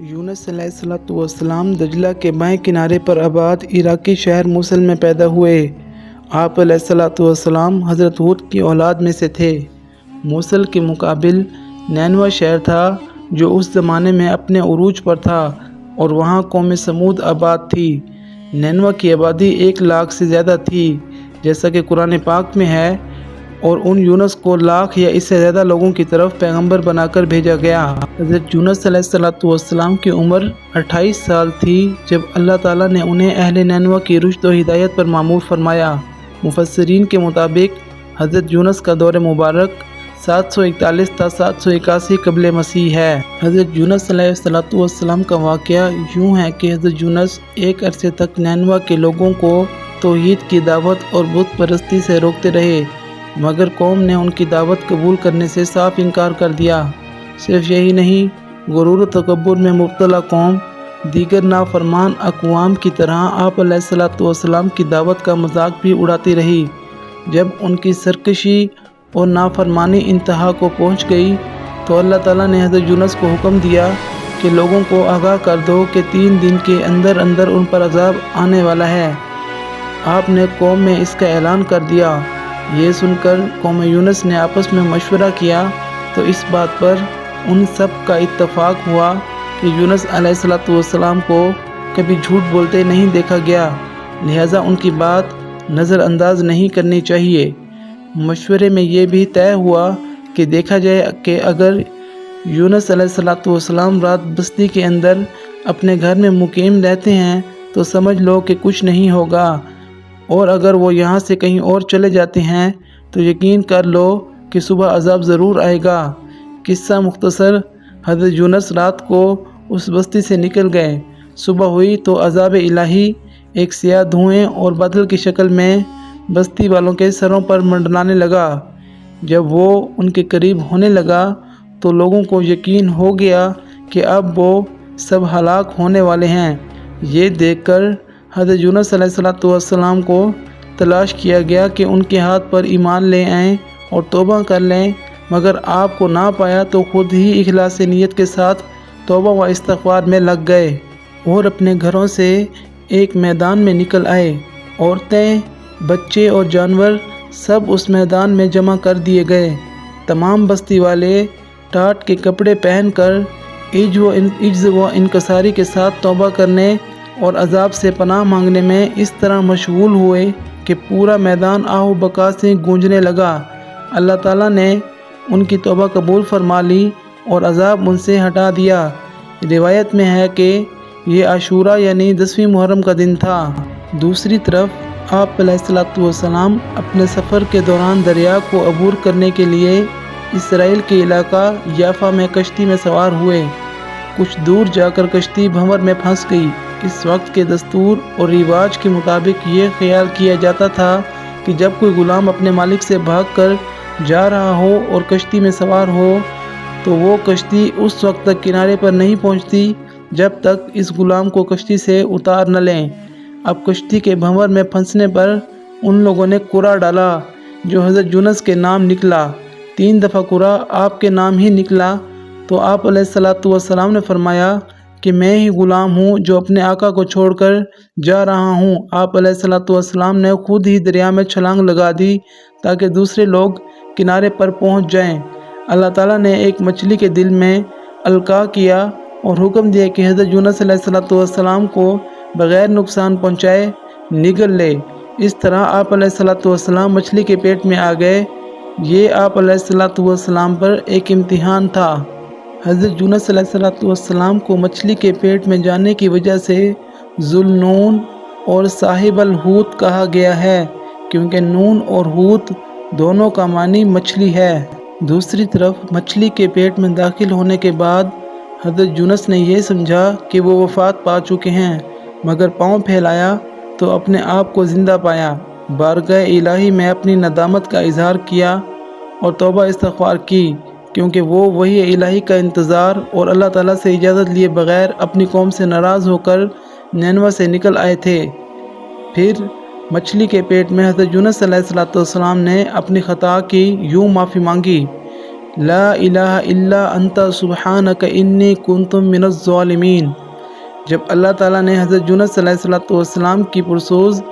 यूनुस अलैहिस्सलाम दजला के बाएं किनारे पर आबाद इराकी शहर मूसल में पैदा हुए। आप अलैहिस्सलाम हज़रत हूद की औलाद में से थे। मूसल के मुकाबिल नैनवा शहर था जो उस ज़माने में अपने उरूज पर था और वहाँ कौम समूद आबाद थी। नैनवा की आबादी 1 लाख से ज़्यादा थी, जैसा कि कुरान पाक में है, और उन यूनुस को लाख या इससे ज़्यादा लोगों की तरफ पैगंबर बनाकर भेजा गया। हज़रत यूनुस अलैहिस्सलाम की उम्र 28 साल थी जब अल्लाह ताला ने उन्हें अहले नैनवा की रुश्द व हिदायत पर मामूर फरमाया। मुफस्सिरीन के मुताबिक हज़रत यूनुस का दौर मुबारक 741 था 781 क़ब्ल मसीह है। हज़रत यूनुस अलैहिस्सलाम का वाक़या यूँ है कि हज़रत यूनुस एक अरसे तक नैनवा के लोगों को तौहीद की दावत और बुत परस्ती से रोकते रहे, मगर कौम ने उनकी दावत कबूल करने से साफ इनकार कर दिया। सिर्फ यही नहीं, गुरूर व तकब्बुर में मुब्तला कौम दीगर नाफरमान अक़वाम की तरह आप अलैहिस्सलाम की दावत का मजाक भी उड़ाती रही। जब उनकी सरकशी और नाफरमानी इंतहा को पहुँच गई तो अल्लाह ताला ने हज़रत यूनुस को हुक्म दिया कि लोगों को आगाह कर दो कि 3 दिन के अंदर अंदर उन पर अजाब आने वाला है। आपने कौम में इसका ऐलान कर दिया। ये सुनकर कौम यूनुस ने आपस में मशवरा किया तो इस बात पर उन सब का इत्तफाक हुआ कि यूनुस अलैहिस्सलाम को कभी झूठ बोलते नहीं देखा गया, लिहाजा उनकी बात नज़रअंदाज नहीं करनी चाहिए। मशवरे में ये भी तय हुआ कि देखा जाए कि अगर यूनुस अलैहिस्सलाम रात बस्ती के अंदर अपने घर में मुकीम रहते हैं तो समझ लो कि कुछ नहीं होगा, और अगर वो यहाँ से कहीं और चले जाते हैं तो यकीन कर लो कि सुबह अजाब ज़रूर आएगा। किस्सा मुख्तसर, हज़रत यूनुस रात को उस बस्ती से निकल गए। सुबह हुई तो अजाब इलाही एक सियाह धुएं और बादल की शक्ल में बस्ती वालों के सरों पर मंडलाने लगा। जब वो उनके करीब होने लगा तो लोगों को यकीन हो गया कि अब वो सब हलाक होने वाले हैं। ये देखकर हज़रत यूनुस अलैहिस्सलाम को तलाश किया गया कि उनके हाथ पर ईमान ले आएँ और तौबा कर लें, मगर आपको ना पाया तो खुद ही इखलास नीयत के साथ तौबा व इस्तिग़फ़ार में लग गए और अपने घरों से एक मैदान में निकल आए। औरतें, बच्चे और जानवर सब उस मैदान में जमा कर दिए गए। तमाम बस्ती वाले टाट के कपड़े पहनकर इज्ज़ व इनकसारी के साथ तौबा करने और अजाब से पनाह मांगने में इस तरह मशगूल हुए कि पूरा मैदान आहू बका से गूंजने लगा। अल्लाह ताला ने उनकी तौबा कबूल फरमा ली और अजाब उनसे हटा दिया। रिवायत में है कि ये आशूरा यानी 10वीं मुहर्रम का दिन था। दूसरी तरफ आप अलैहिस्सलाम अपने सफ़र के दौरान दरिया को अबूर करने के लिए इसराइल के इलाका याफा में कश्ती में सवार हुए। कुछ दूर जाकर कश्ती भंवर में फंस गई। इस वक्त के दस्तूर और रिवाज के मुताबिक ये ख्याल किया जाता था कि जब कोई गुलाम अपने मालिक से भागकर जा रहा हो और कश्ती में सवार हो तो वो कश्ती उस वक्त तक किनारे पर नहीं पहुंचती जब तक इस गुलाम को कश्ती से उतार न लें। अब कश्ती के भंवर में फंसने पर उन लोगों ने कुरा डाला जो हज़रत यूनुस के नाम निकला। 3 दफ़ा कुरा आपके नाम ही निकला तो आप अलैहिस्सलाम ने फरमाया कि मैं ही गुलाम हूँ जो अपने आका को छोड़कर जा रहा हूँ। आप अलैहिस्सलाम ने खुद ही दरिया में छलांग लगा दी ताकि दूसरे लोग किनारे पर पहुँच जाएं। अल्लाह ताला ने एक मछली के दिल में अलका किया और हुक्म दिया कि हज़रत यूनुस अलैहिस्सलाम को बग़ैर नुकसान पहुँचाए निगल ले। इस तरह आप अलैहिस्सलाम मछली के पेट में आ गए। ये आप अलैहिस्सलाम पर एक इम्तिहान था। हज़रत यूनुस अलैहिस्सलाम को मछली के पेट में जाने की वजह से ज़ुल्नून और साहिबल हूत कहा गया है, क्योंकि नून और हूत दोनों का मानी मछली है। दूसरी तरफ मछली के पेट में दाखिल होने के बाद हज़रत यूनुस ने यह समझा कि वो वफ़ात पा चुके हैं, मगर पाँव फैलाया तो अपने आप को ज़िंदा पाया। बारगाह इलाही में अपनी नदामत का इजहार किया और तौबा इस्तिग़फ़ार की, क्योंकि वो वही इलाही का इंतज़ार और अल्लाह ताला से इजाज़त लिए बग़ैर अपनी कौम से नाराज़ होकर नैनवा से निकल आए थे। फिर मछली के पेट में हज़रत यूनुस अलैहिस्सलाम ने अपनी ख़ता की यूँ माफ़ी मांगी لا الہ الا انت سبحانک انی کنت من الظالمین۔ جب اللہ تعالیٰ نے حضرت یونس علیہ السلام کی پرسوز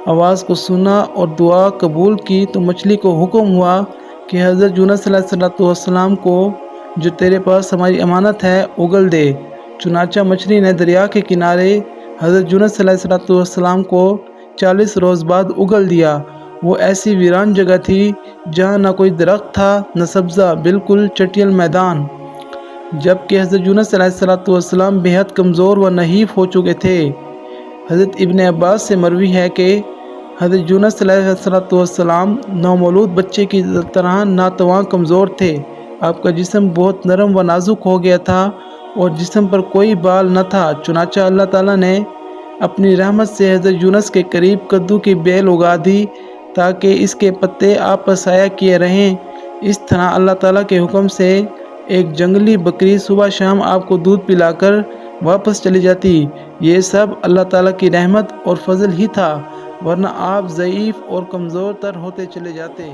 آواز کو سنا اور دعا قبول کی تو مچھلی کو حکم ہوا کہ حضرت یونس علیہ السلام کو جو تیرے پاس ہماری امانت ہے اگل دے۔ چنانچہ مچھلی نے دریا کے کنارے حضرت یونس علیہ السلام کو 40 روز بعد اگل دیا۔ وہ ایسی ویران جگہ تھی جہاں نہ کوئی درخت تھا نہ سبزہ، بالکل چٹیل میدان۔ جبکہ حضرت یونس علیہ السلام بے حد کمزور و نحیف ہو چکے تھے۔ حضرت ابن عباس سے مروی ہے کہ حضرت یونس علیہ السلام نومولود بچے کی طرح ناتواں کمزور تھے۔ آپ کا جسم بہت نرم و نازک ہو گیا تھا اور جسم پر کوئی بال نہ تھا۔ چنانچہ اللہ تعالیٰ نے اپنی رحمت سے حضرت یونس کے قریب کدو کی بیل اگا دی تاکہ اس کے پتے آپ پر سایہ کیے رہیں۔ اس طرح اللہ تعالیٰ کے حکم سے ایک جنگلی بکری صبح شام آپ کو دودھ پلا کر واپس چلی جاتی۔ یہ سب اللہ تعالیٰ کی رحمت اور فضل ہی تھا، ورنہ آپ ضعیف اور کمزور تر ہوتے چلے جاتے۔